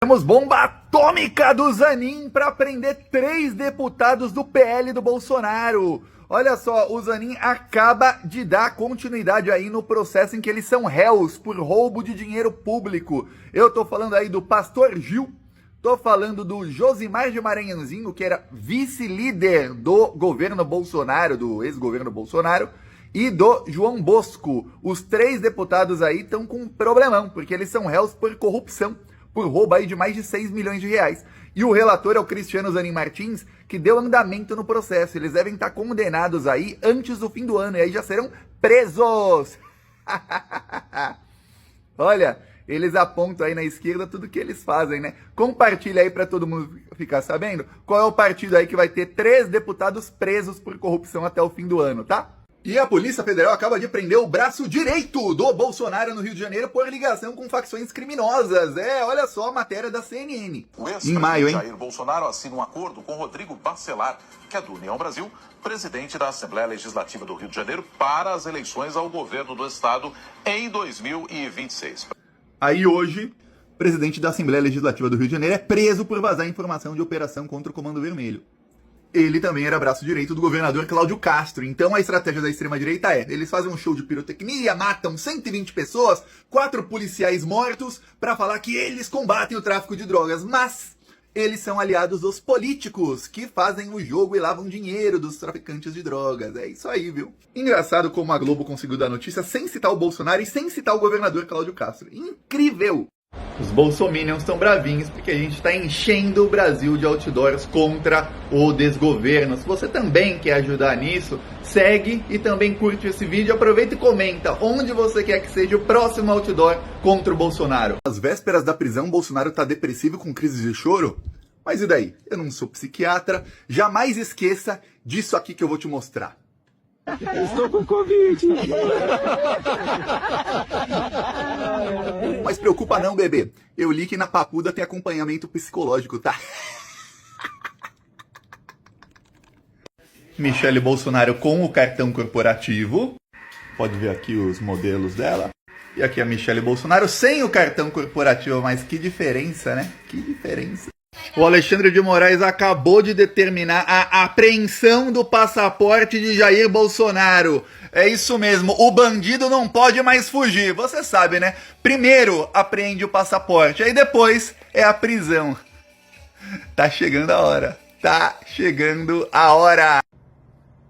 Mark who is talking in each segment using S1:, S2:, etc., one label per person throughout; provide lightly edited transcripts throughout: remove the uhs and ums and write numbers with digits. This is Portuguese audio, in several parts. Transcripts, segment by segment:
S1: Temos bomba atômica do Zanin para prender 3 deputados do PL do Bolsonaro. Olha só, o Zanin acaba de dar continuidade aí no processo em que eles são réus por roubo de dinheiro público. Eu tô falando aí do Pastor Gil, tô falando do Josimar de Maranhãozinho, que era vice-líder do governo Bolsonaro, do ex-governo Bolsonaro, e do João Bosco. Os 3 deputados aí estão com um problemão, porque eles são réus por corrupção, por roubo aí de mais de 6 milhões de reais. E o relator é o Cristiano Zanin Martins, que deu andamento no processo. Eles devem estar condenados aí antes do fim do ano, e aí já serão presos. Olha, eles apontam aí na esquerda tudo que eles fazem, né? Compartilha aí para todo mundo ficar sabendo qual é o partido aí que vai ter 3 deputados presos por corrupção até o fim do ano, tá? E a Polícia Federal acaba de prender o braço direito do Bolsonaro no Rio de Janeiro por ligação com facções criminosas. Olha só a matéria da CNN.
S2: Em maio, hein? Jair Bolsonaro assina um acordo com Rodrigo Bacelar, que é do União Brasil, presidente da Assembleia Legislativa do Rio de Janeiro, para as eleições ao governo do estado em 2026.
S1: Aí hoje, o presidente da Assembleia Legislativa do Rio de Janeiro é preso por vazar informação de operação contra o Comando Vermelho. Ele também era braço direito do governador Cláudio Castro. Então a estratégia da extrema-direita eles fazem um show de pirotecnia, matam 120 pessoas, 4 policiais mortos, para falar que eles combatem o tráfico de drogas. Mas eles são aliados dos políticos, que fazem o jogo e lavam dinheiro dos traficantes de drogas. É isso aí, viu? Engraçado como a Globo conseguiu dar notícia sem citar o Bolsonaro e sem citar o governador Cláudio Castro. Incrível! Os bolsominions estão bravinhos porque a gente está enchendo o Brasil de outdoors contra o desgoverno. Se você também quer ajudar nisso, segue e também curte esse vídeo. Aproveita e comenta onde você quer que seja o próximo outdoor contra o Bolsonaro. Às vésperas da prisão, Bolsonaro está depressivo com crise de choro? Mas e daí? Eu não sou psiquiatra. Jamais esqueça disso aqui que eu vou te mostrar.
S3: Eu estou com Covid.
S1: Mas preocupa não, bebê. Eu li que na Papuda tem acompanhamento psicológico, tá? Michele Bolsonaro com o cartão corporativo. Pode ver aqui os modelos dela. E aqui a Michele Bolsonaro sem o cartão corporativo. Mas que diferença, né? Que diferença. O Alexandre de Moraes acabou de determinar a apreensão do passaporte de Jair Bolsonaro. É isso mesmo, o bandido não pode mais fugir. Você sabe, né? Primeiro apreende o passaporte, aí depois é a prisão. Tá chegando a hora. Tá chegando a hora.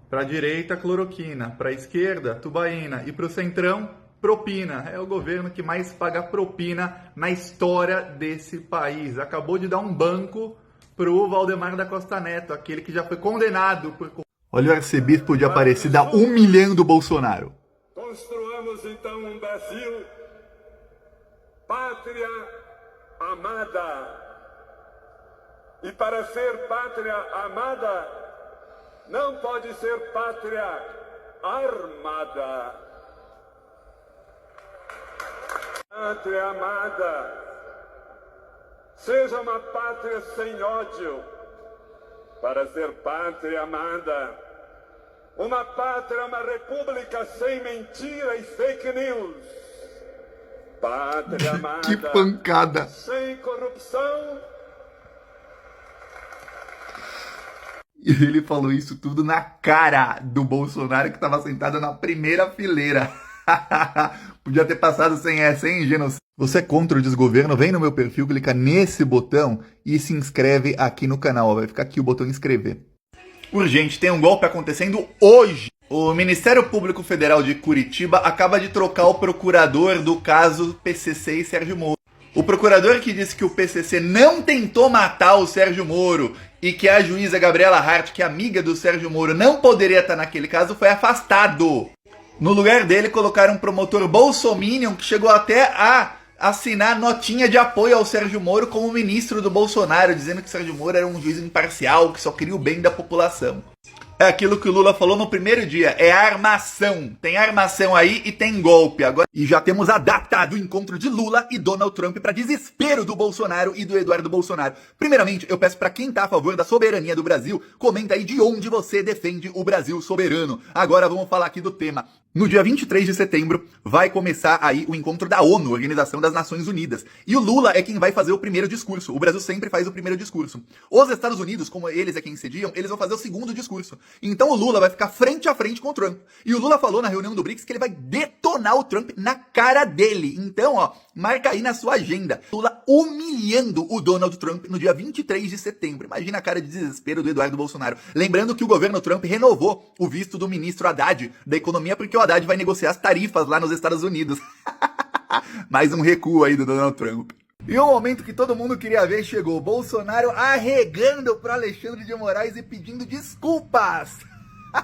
S1: Pra direita, cloroquina. Pra esquerda, tubaína. E pro centrão, propina. É o governo que mais paga propina na história desse país. Acabou de dar um banco pro Valdemar da Costa Neto, aquele que já foi condenado por... Olha o arcebispo de Aparecida humilhando o Bolsonaro.
S4: Construamos então um Brasil, pátria amada. E para ser pátria amada, não pode ser pátria armada. Pátria amada, seja uma pátria sem ódio. Para ser pátria amada, uma pátria, uma república sem mentira e fake news. Pátria amada,
S1: Que pancada!
S4: sem corrupção.
S1: E ele falou isso tudo na cara do Bolsonaro, que estava sentado na primeira fileira. Podia ter passado sem essa, hein, genocídio? Você é contra o desgoverno? Vem no meu perfil, clica nesse botão e se inscreve aqui no canal. Vai ficar aqui o botão inscrever. Urgente, tem um golpe acontecendo hoje. O Ministério Público Federal de Curitiba acaba de trocar o procurador do caso PCC e Sérgio Moro. O procurador que disse que o PCC não tentou matar o Sérgio Moro e que a juíza Gabriela Hart, que é amiga do Sérgio Moro, não poderia estar naquele caso, foi afastado. No lugar dele, colocaram um promotor bolsominion que chegou até a assinar notinha de apoio ao Sérgio Moro como ministro do Bolsonaro, dizendo que o Sérgio Moro era um juiz imparcial, que só queria o bem da população. É aquilo que o Lula falou no primeiro dia, é armação. Tem armação aí e tem golpe. Agora... E já temos a data do encontro de Lula e Donald Trump para desespero do Bolsonaro e do Eduardo Bolsonaro. Primeiramente, eu peço para quem tá a favor da soberania do Brasil, comenta aí de onde você defende o Brasil soberano. Agora vamos falar aqui do tema. No dia 23 de setembro, vai começar aí o encontro da ONU, Organização das Nações Unidas. E o Lula é quem vai fazer o primeiro discurso. O Brasil sempre faz o primeiro discurso. Os Estados Unidos, como eles é quem sediam, eles vão fazer o segundo discurso. Então o Lula vai ficar frente a frente com o Trump. E o Lula falou na reunião do BRICS que ele vai detonar o Trump na cara dele. Então, ó, marca aí na sua agenda. Lula humilhando o Donald Trump no dia 23 de setembro. Imagina a cara de desespero do Eduardo Bolsonaro. Lembrando que o governo Trump renovou o visto do ministro Haddad da Economia porque o Haddad vai negociar as tarifas lá nos Estados Unidos. Mais um recuo aí do Donald Trump. E o momento que todo mundo queria ver chegou. Bolsonaro arregando para Alexandre de Moraes e pedindo desculpas.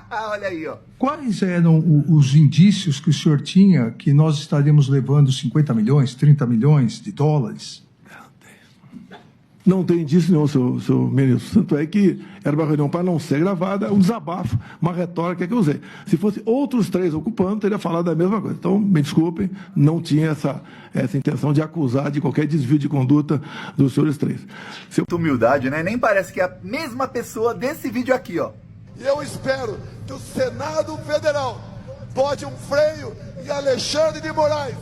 S1: Olha aí, ó.
S5: Quais eram os indícios que o senhor tinha que nós estaríamos levando 50 milhões, 30 milhões de dólares?
S3: Não tem indício nenhum, seu ministro. Tanto é que era uma reunião para não ser gravada, um desabafo, uma retórica que eu usei. Se fosse outros 3 ocupando, teria falado a mesma coisa. Então, me desculpem, não tinha essa intenção de acusar de qualquer desvio de conduta dos senhores 3.
S1: Humildade, né? Nem parece que é a mesma pessoa desse vídeo aqui, ó.
S6: E eu espero que o Senado Federal bote um freio em Alexandre de Moraes,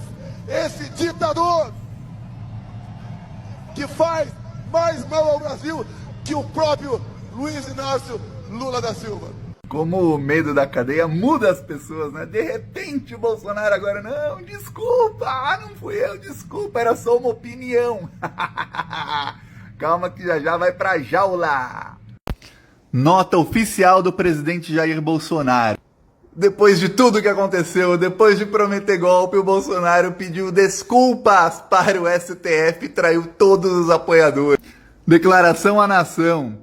S6: esse ditador que faz mais mal ao Brasil que o próprio Luiz Inácio Lula da Silva.
S1: Como o medo da cadeia muda as pessoas, né? De repente o Bolsonaro agora, não, desculpa, não fui eu, desculpa, era só uma opinião. Calma que já vai pra jaula. Nota oficial do presidente Jair Bolsonaro. Depois de tudo que aconteceu, depois de prometer golpe, o Bolsonaro pediu desculpas para o STF e traiu todos os apoiadores. Declaração à nação.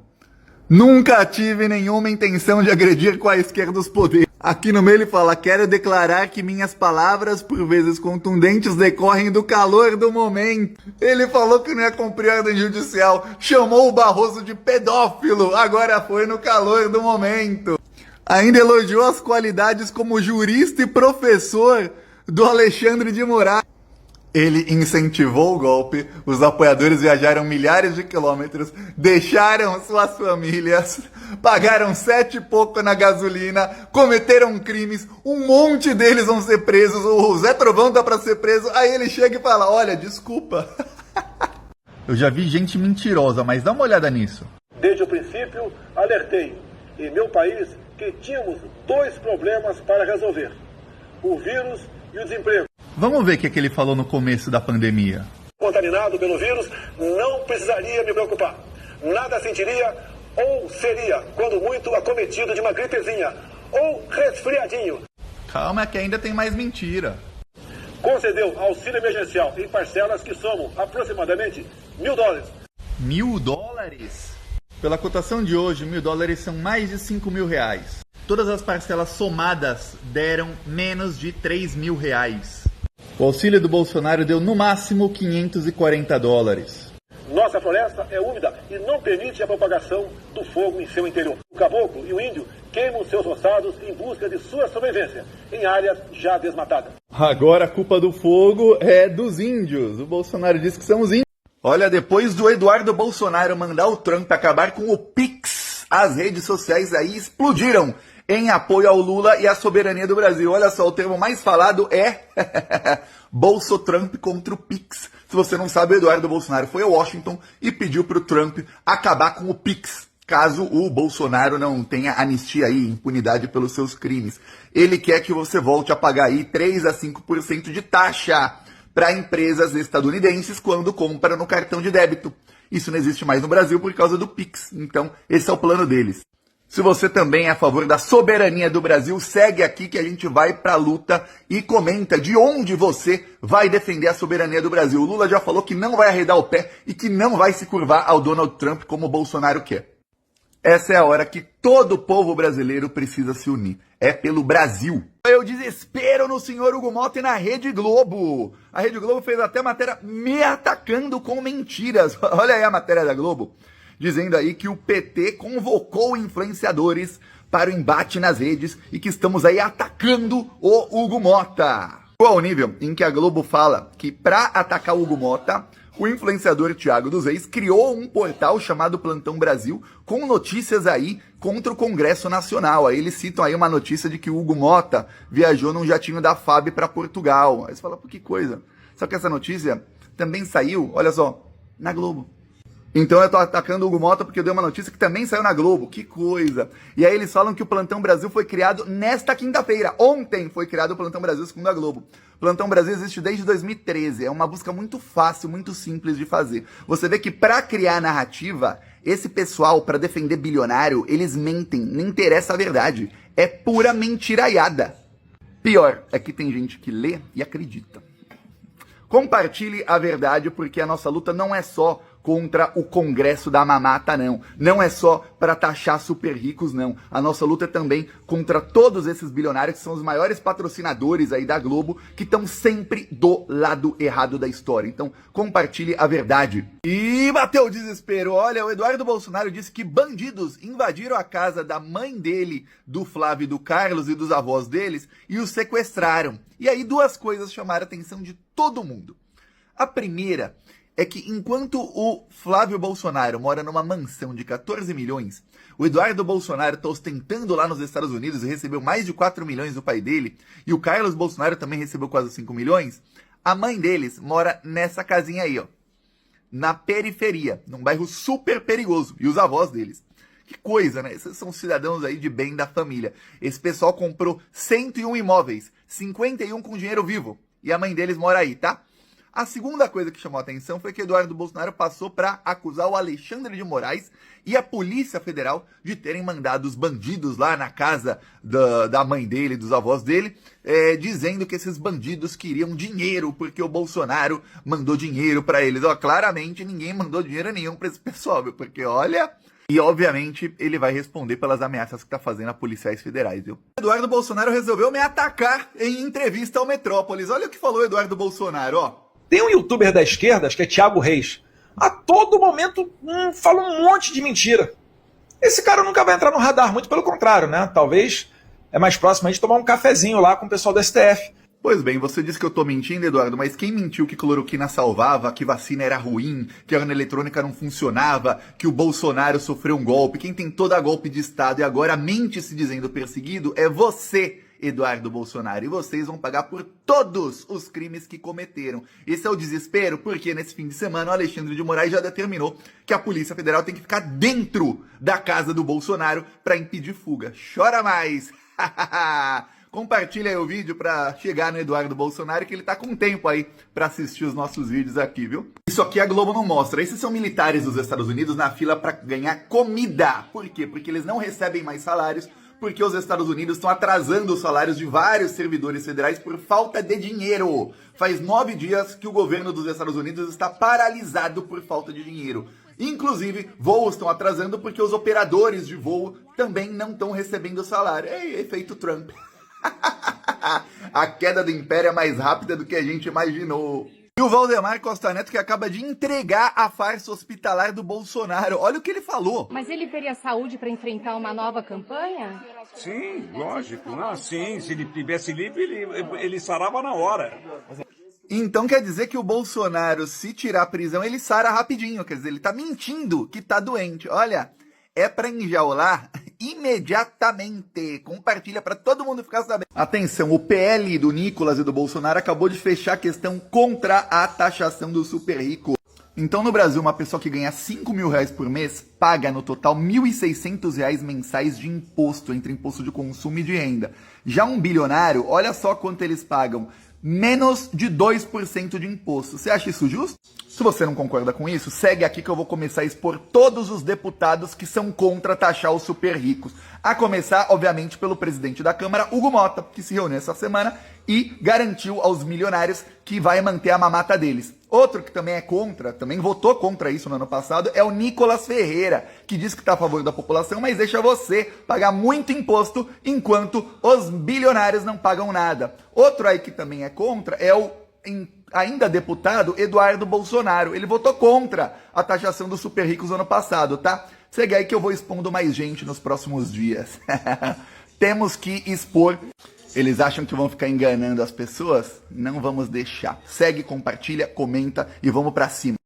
S1: Nunca tive nenhuma intenção de agredir quaisquer dos poderes. Aqui no meio ele fala, quero declarar que minhas palavras, por vezes contundentes, decorrem do calor do momento. Ele falou que não ia cumprir ordem judicial, chamou o Barroso de pedófilo, agora foi no calor do momento. Ainda elogiou as qualidades como jurista e professor do Alexandre de Moraes. Ele incentivou o golpe, os apoiadores viajaram milhares de quilômetros, deixaram suas famílias, pagaram 7 e pouco na gasolina, cometeram crimes, um monte deles vão ser presos, o Zé Trovão dá pra ser preso, aí ele chega e fala, olha, desculpa. Eu já vi gente mentirosa, mas dá uma olhada nisso.
S7: Desde o princípio, alertei em meu país que tínhamos 2 problemas para resolver: o vírus e o desemprego.
S1: Vamos ver o que ele falou no começo da pandemia.
S7: Contaminado pelo vírus, não precisaria me preocupar. Nada sentiria ou seria, quando muito, acometido de uma gripezinha ou resfriadinho.
S1: Calma que ainda tem mais mentira.
S7: Concedeu auxílio emergencial em parcelas que somam aproximadamente $1.000.
S1: $1.000? Pela cotação de hoje, $1.000 são mais de R$5.000. Todas as parcelas somadas deram menos de R$3.000. O auxílio do Bolsonaro deu no máximo $540.
S7: Nossa floresta é úmida e não permite a propagação do fogo em seu interior. O caboclo e o índio queimam seus roçados em busca de sua sobrevivência em áreas já desmatadas.
S1: Agora a culpa do fogo é dos índios. O Bolsonaro disse que são os índios. Olha, depois do Eduardo Bolsonaro mandar o Trump acabar com o Pix, as redes sociais aí explodiram em apoio ao Lula e à soberania do Brasil. Olha só, o termo mais falado é Bolso-Trump contra o Pix. Se você não sabe, o Eduardo Bolsonaro foi a Washington e pediu para o Trump acabar com o Pix, caso o Bolsonaro não tenha anistia aí, impunidade pelos seus crimes. Ele quer que você volte a pagar aí 3 a 5% de taxa para empresas estadunidenses quando compra no cartão de débito. Isso não existe mais no Brasil por causa do Pix. Então, esse é o plano deles. Se você também é a favor da soberania do Brasil, segue aqui que a gente vai pra luta e comenta de onde você vai defender a soberania do Brasil. O Lula já falou que não vai arredar o pé e que não vai se curvar ao Donald Trump como o Bolsonaro quer. Essa é a hora que todo o povo brasileiro precisa se unir. É pelo Brasil. Eu desespero no senhor Hugo Mota e na Rede Globo. A Rede Globo fez até matéria me atacando com mentiras. Olha aí a matéria da Globo, dizendo aí que o PT convocou influenciadores para o embate nas redes e que estamos aí atacando o Hugo Mota. Qual o nível em que a Globo fala que para atacar o Hugo Mota, O influenciador Thiago dos Reis criou um portal chamado Plantão Brasil com notícias aí contra o Congresso Nacional. Aí eles citam aí uma notícia de que o Hugo Mota viajou num jatinho da FAB para Portugal. Aí você fala, pô, que coisa. Só que essa notícia também saiu, olha só, na Globo. Então eu tô atacando o Hugo Mota porque eu dei uma notícia que também saiu na Globo. Que coisa. E aí eles falam que o Plantão Brasil foi criado nesta quinta-feira. Ontem foi criado o Plantão Brasil, segundo a Globo. Plantão Brasil existe desde 2013. É uma busca muito fácil, muito simples de fazer. Você vê que para criar narrativa, esse pessoal, para defender bilionário, eles mentem. Não interessa a verdade. É pura mentiraiada. Pior é que tem gente que lê e acredita. Compartilhe a verdade, porque a nossa luta não é só contra o Congresso da mamata, não. Não é só para taxar super ricos, não. A nossa luta é também contra todos esses bilionários que são os maiores patrocinadores aí da Globo, que estão sempre do lado errado da história. Então, compartilhe a verdade. E bateu o desespero. Olha, o Eduardo Bolsonaro disse que bandidos invadiram a casa da mãe dele, do Flávio e do Carlos e dos avós deles, e os sequestraram. E aí duas coisas chamaram a atenção de todo mundo. A primeira é que enquanto o Flávio Bolsonaro mora numa mansão de 14 milhões, o Eduardo Bolsonaro está ostentando lá nos Estados Unidos e recebeu mais de 4 milhões do pai dele, e o Carlos Bolsonaro também recebeu quase 5 milhões, a mãe deles mora nessa casinha aí, ó, na periferia, num bairro super perigoso, e os avós deles. Que coisa, né? Esses são cidadãos aí de bem da família. Esse pessoal comprou 101 imóveis, 51 com dinheiro vivo, e a mãe deles mora aí, tá? A segunda coisa que chamou a atenção foi que Eduardo Bolsonaro passou para acusar o Alexandre de Moraes e a Polícia Federal de terem mandado os bandidos lá na casa da mãe dele, dos avós dele, dizendo que esses bandidos queriam dinheiro porque o Bolsonaro mandou dinheiro para eles. Ó, claramente ninguém mandou dinheiro nenhum para esse pessoal, viu? Porque olha... E, obviamente, ele vai responder pelas ameaças que tá fazendo a policiais federais, viu? Eduardo Bolsonaro resolveu me atacar em entrevista ao Metrópolis. Olha o que falou Eduardo Bolsonaro, ó.
S8: Tem um youtuber da esquerda, acho que é Thiago Reis, a todo momento fala um monte de mentira. Esse cara nunca vai entrar no radar, muito pelo contrário, né? Talvez é mais próximo a gente tomar um cafezinho lá com o pessoal do STF.
S1: Pois bem, você disse que eu tô mentindo, Eduardo, mas quem mentiu que cloroquina salvava, que vacina era ruim, que a urna eletrônica não funcionava, que o Bolsonaro sofreu um golpe, quem tentou dar golpe de Estado e agora mente se dizendo perseguido é você, Eduardo Bolsonaro, e vocês vão pagar por todos os crimes que cometeram. Esse é o desespero, porque nesse fim de semana o Alexandre de Moraes já determinou que a Polícia Federal tem que ficar dentro da casa do Bolsonaro para impedir fuga. Chora mais! Compartilha aí o vídeo para chegar no Eduardo Bolsonaro, que ele tá com tempo aí para assistir os nossos vídeos aqui, viu? Isso aqui a Globo não mostra. Esses são militares dos Estados Unidos na fila para ganhar comida. Por quê? Porque eles não recebem mais salários, porque os Estados Unidos estão atrasando os salários de vários servidores federais por falta de dinheiro. Faz 9 dias que o governo dos Estados Unidos está paralisado por falta de dinheiro. Inclusive, voos estão atrasando porque os operadores de voo também não estão recebendo salário. É efeito Trump. A queda do império é mais rápida do que a gente imaginou. E o Valdemar Costa Neto que acaba de entregar a farsa hospitalar do Bolsonaro. Olha o que ele falou.
S9: Mas ele teria saúde para enfrentar uma nova campanha?
S4: Sim, lógico. Não, sim, se ele tivesse livre, ele sarava na hora.
S1: Então quer dizer que o Bolsonaro, se tirar a prisão, ele sara rapidinho. Quer dizer, ele tá mentindo que tá doente. Olha, é pra enjaular imediatamente. Compartilha pra todo mundo ficar sabendo. Atenção, o PL do Nicolas e do Bolsonaro acabou de fechar a questão contra a taxação do super rico. Então no Brasil, uma pessoa que ganha 5 mil reais por mês paga no total R$ 1.600 mensais de imposto, entre imposto de consumo e de renda. Já um bilionário, olha só quanto eles pagam. Menos de 2% de imposto. Você acha isso justo? Se você não concorda com isso, segue aqui que eu vou começar a expor todos os deputados que são contra taxar os super ricos. A começar, obviamente, pelo presidente da Câmara, Hugo Mota, que se reuniu essa semana e garantiu aos milionários que vai manter a mamata deles. Outro que também é contra, também votou contra isso no ano passado, é o Nicolas Ferreira, que diz que está a favor da população, mas deixa você pagar muito imposto enquanto os bilionários não pagam nada. Outro aí que também é contra é o ainda deputado Eduardo Bolsonaro. Ele votou contra a taxação dos super ricos no ano passado, tá? Segue aí que eu vou expondo mais gente nos próximos dias. Temos que expor. Eles acham que vão ficar enganando as pessoas? Não vamos deixar. Segue, compartilha, comenta e vamos pra cima.